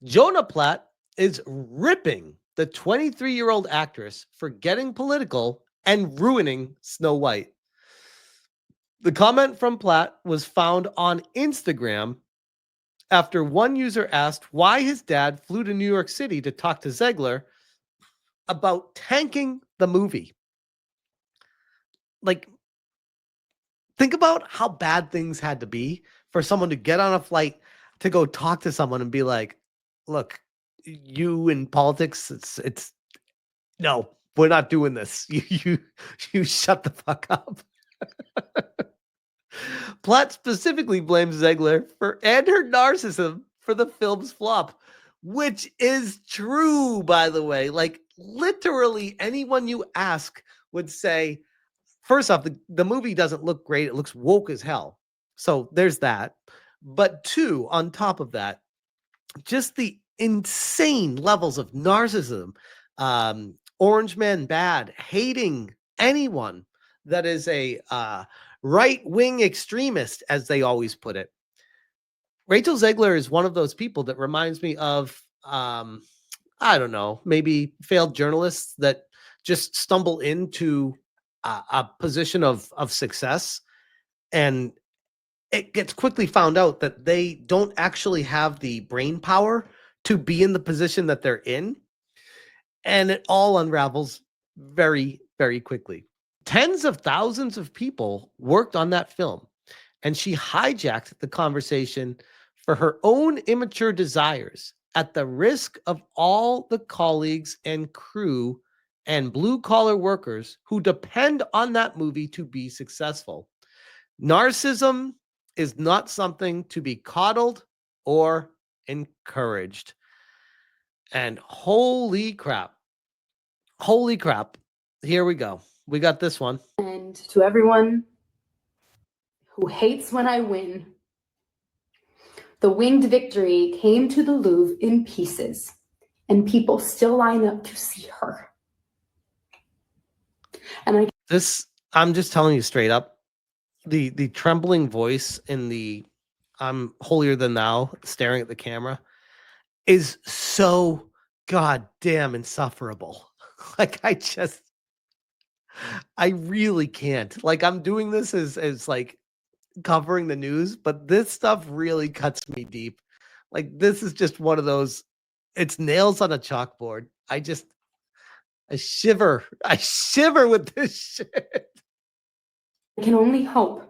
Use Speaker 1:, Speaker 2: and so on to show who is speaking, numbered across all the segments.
Speaker 1: Jonah Platt is ripping the 23-year-old actress for getting political and ruining Snow White. The comment from Platt was found on Instagram after one user asked why his dad flew to New York City to talk to Zegler about tanking the movie. Like, think about how bad things had to be for someone to get on a flight to go talk to someone and be like, look, you in politics, it's no, we're not doing this. You shut the fuck up. Platt specifically blames Zegler and her narcissism for the film's flop, which is true, by the way. Like, literally anyone you ask would say, first off, the movie doesn't look great. It looks woke as hell. So there's that. But two, on top of that, just the insane levels of narcissism, Orange Man bad, hating anyone that is a right-wing extremist, as they always put it. Rachel Zegler is one of those people that reminds me of, I don't know, maybe failed journalists that just stumble into a position of success, and it gets quickly found out that they don't actually have the brain power to be in the position that they're in. And it all unravels very, very quickly. Tens of thousands of people worked on that film, and she hijacked the conversation for her own immature desires at the risk of all the colleagues and crew and blue-collar workers who depend on that movie to be successful. Narcissism is not something to be coddled or encouraged. And holy crap, here we go. We got this one.
Speaker 2: And to everyone who hates when I win, the winged victory came to the Louvre in pieces, and people still line up to see her. And
Speaker 1: I'm just telling you straight up, the trembling voice in the I'm holier than thou staring at the camera is so goddamn insufferable. Like, I really can't. Like, I'm doing this as like covering the news, but this stuff really cuts me deep. Like, this is just one of those, it's nails on a chalkboard. I shiver with this shit.
Speaker 2: I can only hope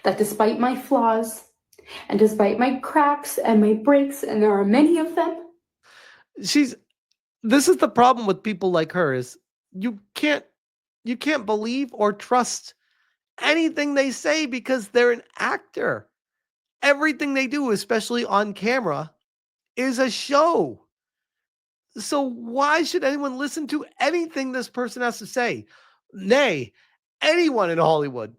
Speaker 2: that despite my flaws and despite my cracks and my breaks, and there are many of them,
Speaker 1: this is the problem with people like her, is you can't believe or trust anything they say because they're an actor. Everything they do, especially on camera, is a show. So why should anyone listen to anything this person has to say? Nay, anyone in Hollywood.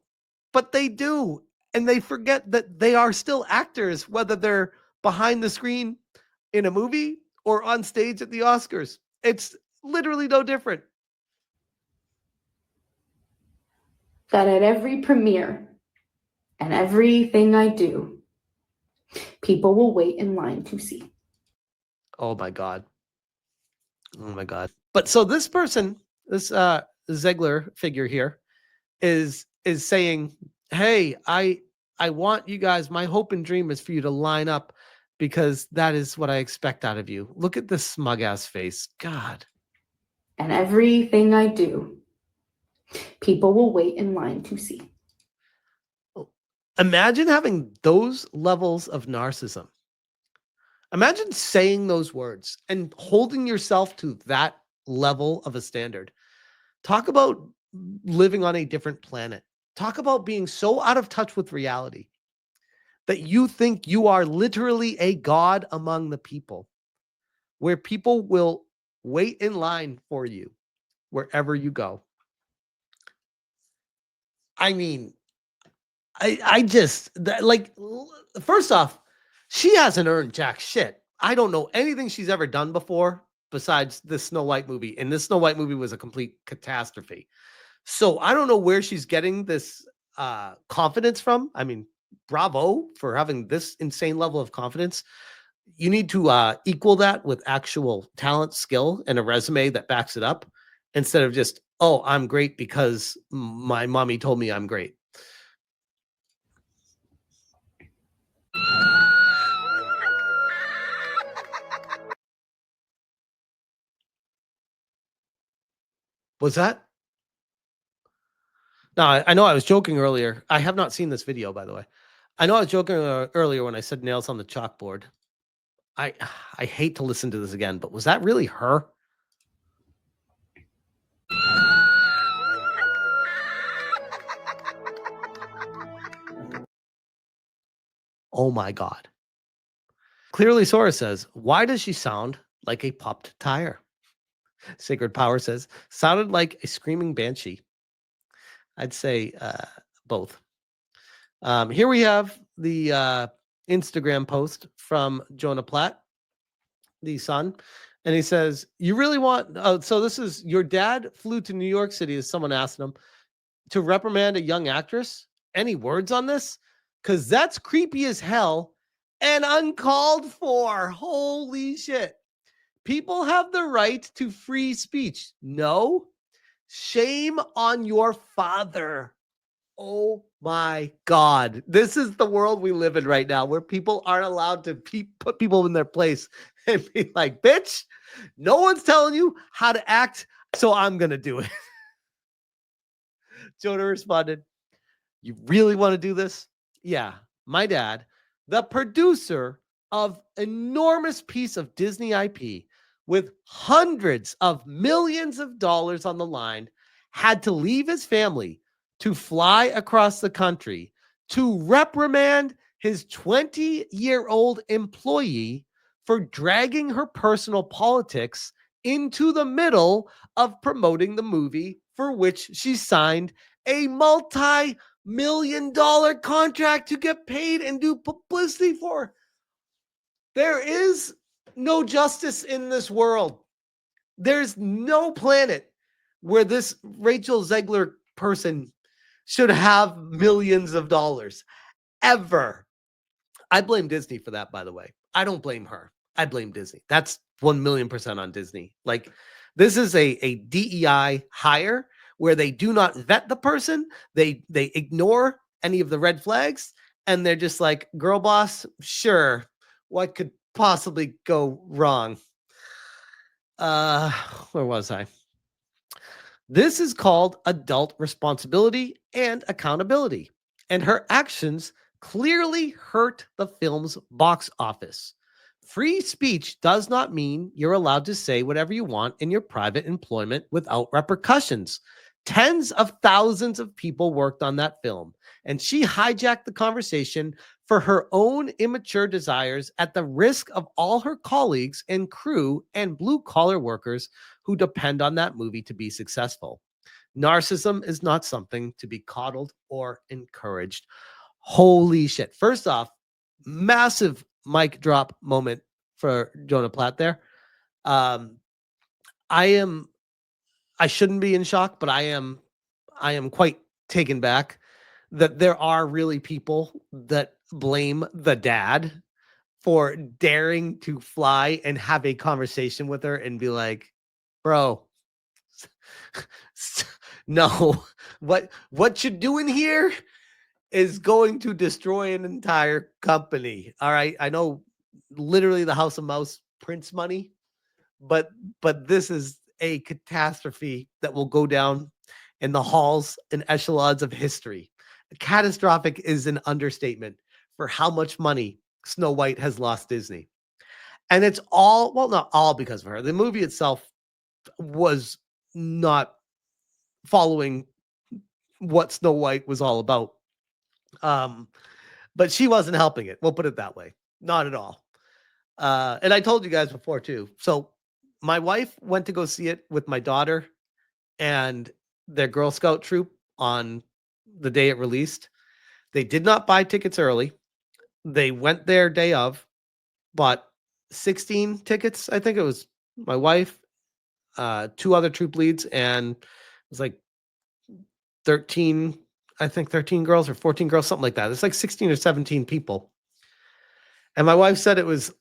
Speaker 1: But they do. And they forget that they are still actors, whether they're behind the screen in a movie or on stage at the Oscars. It's literally no different.
Speaker 2: That at every premiere and everything I do, people will wait in line to see.
Speaker 1: Oh my God. But so this person, this Zegler figure here, is saying, hey, I want you guys, my hope and dream is for you to line up because that is what I expect out of you. Look at this smug ass face. God.
Speaker 2: And everything I do, people will wait in line to see.
Speaker 1: Imagine having those levels of narcissism. Imagine saying those words and holding yourself to that level of a standard. Talk about living on a different planet. Talk about being so out of touch with reality that you think you are literally a god among the people, where people will wait in line for you wherever you go. I mean, I just, like, first off, she hasn't earned jack shit. I don't know anything she's ever done before besides this Snow White movie. And this Snow White movie was a complete catastrophe. So I don't know where she's getting this confidence from. I mean, bravo for having this insane level of confidence. You need to equal that with actual talent, skill, and a resume that backs it up instead of just, oh, I'm great because my mommy told me I'm great. Was that? No, I know I was joking earlier. I have not seen this video, by the way. I know I was joking earlier when I said nails on the chalkboard. I I hate to listen to this again, but was that really her? Oh my God. Clearly Sora says, why does she sound like a popped tire? Sacred Power says, sounded like a screaming banshee. I'd say both. Here we have the Instagram post from Jonah Platt, the son. And he says, you really want, so this is your dad flew to New York City, as someone asked him, to reprimand a young actress. Any words on this? Because that's creepy as hell and uncalled for. Holy shit. People have the right to free speech. No, shame on your father. Oh my God. This is the world we live in right now where people aren't allowed to put people in their place and be like, bitch, no one's telling you how to act, so I'm going to do it. Jonah responded, you really want to do this? Yeah, my dad, the producer of enormous piece of Disney IP with hundreds of millions of dollars on the line, had to leave his family to fly across the country to reprimand his 20-year-old employee for dragging her personal politics into the middle of promoting the movie for which she signed a multi-million-dollar contract to get paid and do publicity for. There is no justice in this world. There's no planet where this Rachel Zegler person should have millions of dollars ever. I blame Disney for that, by the way. I don't blame her. I blame Disney. That's 1,000,000% on Disney. Like, this is a DEI hire where they do not vet the person. They ignore any of the red flags, and they're just like, girl boss, sure. What could possibly go wrong? Where was I? This is called adult responsibility and accountability. And her actions clearly hurt the film's box office. Free speech does not mean you're allowed to say whatever you want in your private employment without repercussions. Tens of thousands of people worked on that film, and she hijacked the conversation for her own immature desires at the risk of all her colleagues and crew and blue-collar workers who depend on that movie to be successful. Narcissism is not something to be coddled or encouraged. Holy shit. First off, massive mic drop moment for Jonah Platt there. I shouldn't be in shock, but I am quite taken back that there are really people that blame the dad for daring to fly and have a conversation with her and be like, bro, no, what you're doing here is going to destroy an entire company. All right. I know literally the House of Mouse prints money, but this is a catastrophe that will go down in the halls and echelons of history. Catastrophic is an understatement for how much money Snow White has lost Disney. And it's all, well, not all because of her. The movie itself was not following what Snow White was all about. But she wasn't helping it. We'll put it that way. Not at all. And I told you guys before too. So my wife went to go see it with my daughter and their Girl Scout troop on the day it released. They did not buy tickets early. They went there day of, bought 16 tickets. I think it was my wife, two other troop leads, and it was like 13, I think 13 girls or 14 girls, something like that. It's like 16 or 17 people. And my wife said it was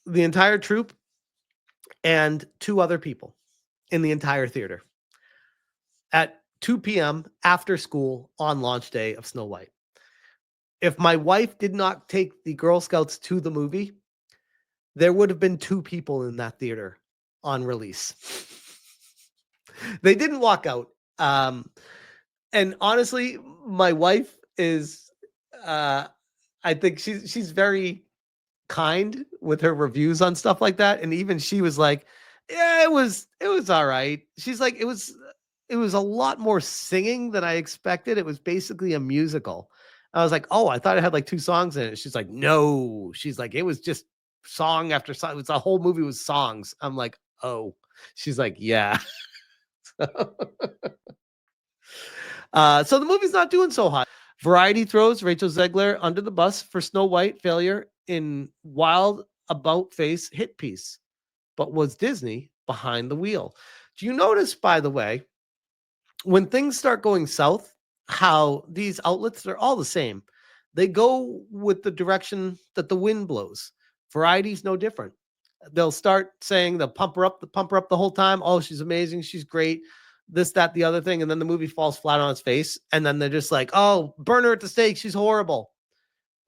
Speaker 1: the entire troupe and 2 other people in the entire theater at 2 p.m. after school on launch day of Snow White. If my wife did not take the Girl Scouts to the movie, there would have been 2 people in that theater on release. They didn't walk out. And honestly, my wife is, I think she's very kind with her reviews on stuff like that. And even she was like, yeah, it was all right. She's like, it was a lot more singing than I expected. It was basically a musical. I was like, oh, I thought it had like 2 songs in it. She's like, no. She's like, it was just song after song. It was a whole movie with songs. I'm like, oh. She's like, yeah. So the movie's not doing so hot. Variety throws Rachel Zegler under the bus for Snow White failure in wild about-face hit piece. But was Disney behind the wheel? Do you notice, by the way, when things start going south, how these outlets are all the same? They go with the direction that the wind blows. Variety's no different. They'll start saying they'll pump her up the whole time. Oh, she's amazing. She's great. This, that, the other thing. And then the movie falls flat on its face. And then they're just like, oh, burn her at the stake. She's horrible.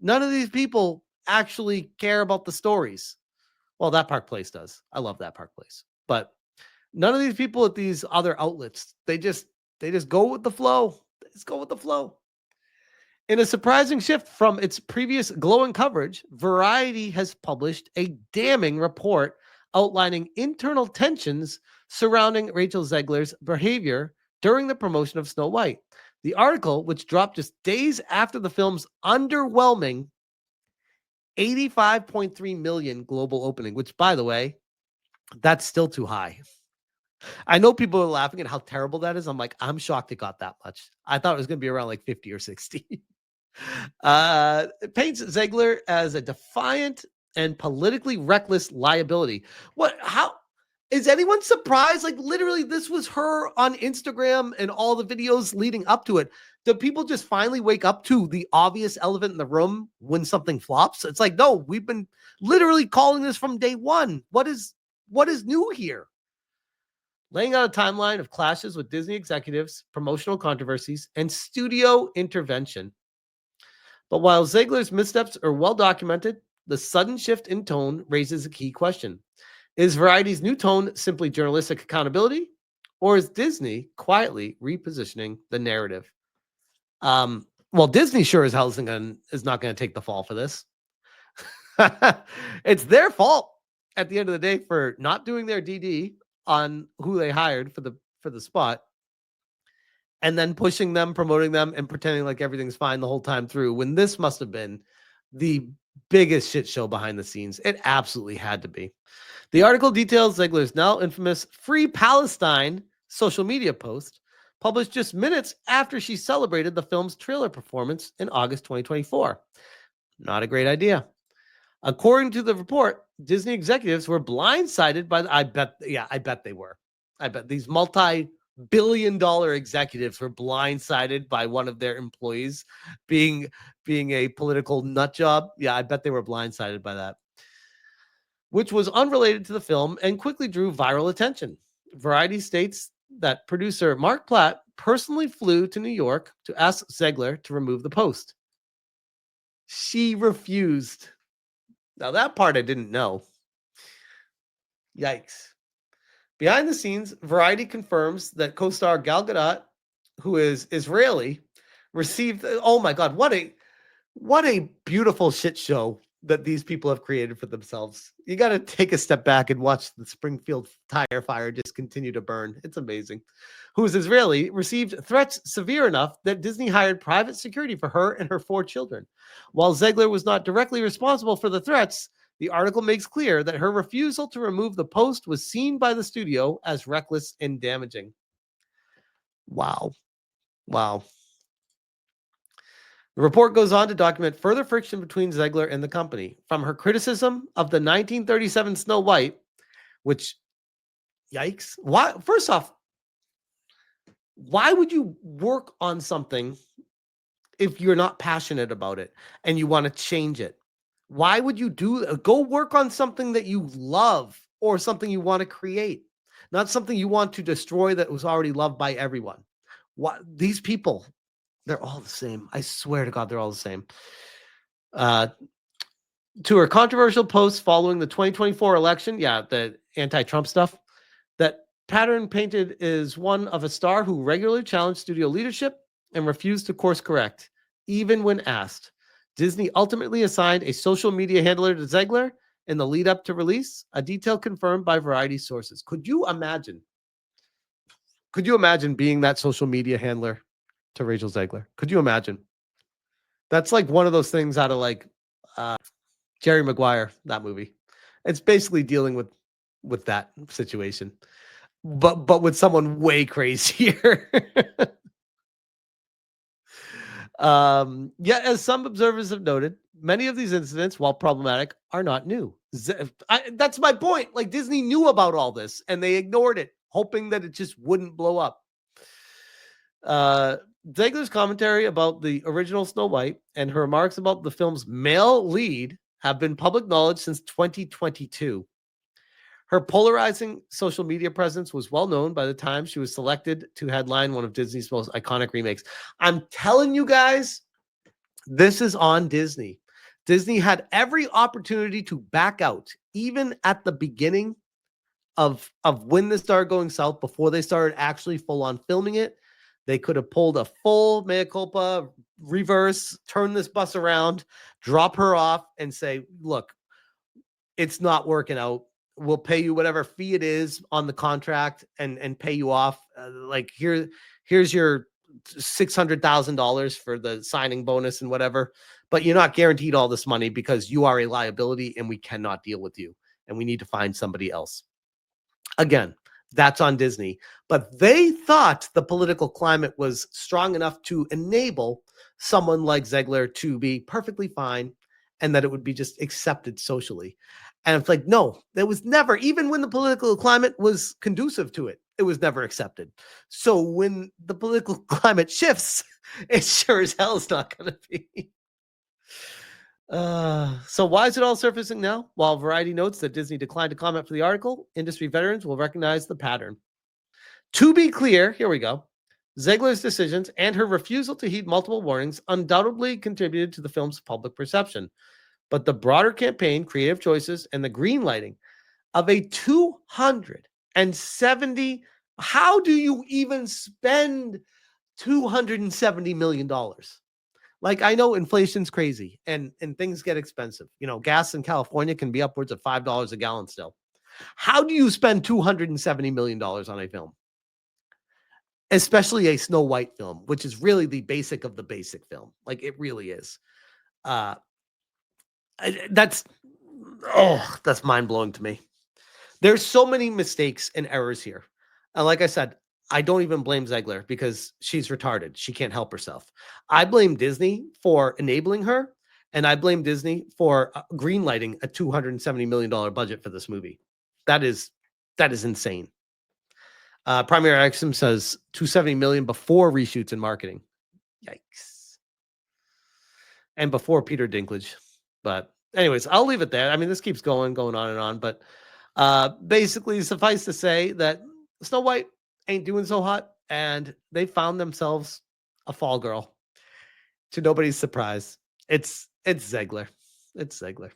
Speaker 1: None of these people actually care about the stories. Well, that Park Place does. I love that Park Place. But none of these people at these other outlets, they just go with the flow. They just go with the flow. In a surprising shift from its previous glowing coverage, Variety has published a damning report outlining internal tensions surrounding Rachel Zegler's behavior during the promotion of Snow White. The article, which dropped just days after the film's underwhelming 85.3 million global opening, which, by the way, that's still too high. I know people are laughing at how terrible that is. I'm like, I'm shocked it got that much. I thought it was going to be around like 50 or 60. It paints Zegler as a defiant and politically reckless liability. How is anyone surprised? Like, literally, this was her on Instagram and all the videos leading up to it. Do people just finally wake up to the obvious elephant in the room when something flops? It's like, no, we've been literally calling this from day one. What is new here? Laying out a timeline of clashes with Disney executives, promotional controversies, and studio intervention. But while Zegler's missteps are well documented, the sudden shift in tone raises a key question. Is Variety's new tone simply journalistic accountability, or is Disney quietly repositioning the narrative? Well, Disney sure as hell is not going to take the fall for this. It's their fault at the end of the day for not doing their DD on who they hired for the spot, and then pushing them, promoting them, and pretending like everything's fine the whole time through, when this must have been the biggest shit show behind the scenes. It absolutely had to be. The article details Zegler's now infamous Free Palestine social media post, published just minutes after she celebrated the film's trailer performance in August 2024. Not a great idea. According to the report, Disney executives were blindsided by I bet they were. I bet these multi-billion-dollar executives were blindsided by one of their employees being a political nut job. Yeah, I bet they were blindsided by that, which was unrelated to the film and quickly drew viral attention. Variety states that producer Marc Platt personally flew to New York to ask Zegler to remove the post. She refused. Now, that part I didn't know. Yikes. Behind the scenes, Variety confirms that co-star Gal Gadot, who is Israeli, received, oh my God, what a beautiful shit show that these people have created for themselves. You got to take a step back and watch the Springfield tire fire just continue to burn. It's amazing. Who is Israeli, received threats severe enough that Disney hired private security for her and her 4 children. While Zegler was not directly responsible for the threats, the article makes clear that her refusal to remove the post was seen by the studio as reckless and damaging. Wow. The report goes on to document further friction between Zegler and the company, from her criticism of the 1937 Snow White, which, yikes. Why? First off, why would you work on something if you're not passionate about it and you want to change it? Why would you go work on something that you love or something you want to create, not something you want to destroy that was already loved by everyone? What these people, they're all the same. I swear to God, they're all the same. To her controversial posts following the 2024 election, the anti-Trump stuff, that pattern painted is one of a star who regularly challenged studio leadership and refused to course correct, even when asked. Disney ultimately assigned a social media handler to Zegler in the lead up to release, a detail confirmed by Variety sources. Could you imagine? Could you imagine being that social media handler to Rachel Zegler? Could you imagine? That's like one of those things out of like Jerry Maguire, that movie. It's basically dealing with that situation, but with someone way crazier. As some observers have noted, many of these incidents, while problematic, are not new. That's my point. Like Disney knew about all this and they ignored it, hoping that it just wouldn't blow up. Zegler's commentary about the original Snow White and her remarks about the film's male lead have been public knowledge since 2022. Her polarizing social media presence was well known by the time she was selected to headline one of Disney's most iconic remakes. I'm telling you guys, this is on Disney. Disney had every opportunity to back out, even at the beginning of when this started going south, before they started actually full on filming it. They could have pulled a full mea culpa, reverse, turn this bus around, drop her off, and say, look, it's not working out. We'll pay you whatever fee it is on the contract and pay you off. Here's your $600,000 for the signing bonus and whatever, but you're not guaranteed all this money because you are a liability and we cannot deal with you and we need to find somebody else. Again, that's on Disney, but they thought the political climate was strong enough to enable someone like Zegler to be perfectly fine and that it would be just accepted socially. And it's like, no, there was never, even when the political climate was conducive to it, it was never accepted. So when the political climate shifts, it sure as hell is not going to be. So why is it all surfacing now? While Variety notes that Disney declined to comment for the article, industry veterans will recognize the pattern. To be clear, here we go. Zegler's decisions and her refusal to heed multiple warnings undoubtedly contributed to the film's public perception. But the broader campaign, creative choices, and the green lighting of a $270, how do you even spend $270 million? Like, I know inflation's crazy and things get expensive. You know, gas in California can be upwards of $5 a gallon still. How do you spend $270 million on a film? Especially a Snow White film, which is really the basic of the basic film. Like, it really is. That's mind-blowing to me. There's so many mistakes and errors here. And like I said, I don't even blame Zegler because she's retarded. She can't help herself. I blame Disney for enabling her, and I blame Disney for greenlighting a $270 million budget for this movie. That is insane. Primary Axiom says $270 million before reshoots and marketing. Yikes. And before Peter Dinklage. But anyways, I'll leave it there. I mean, this keeps going on and on. But basically, suffice to say that Snow White ain't doing so hot, and they found themselves a fall girl. To nobody's surprise, it's Zegler. It's Zegler.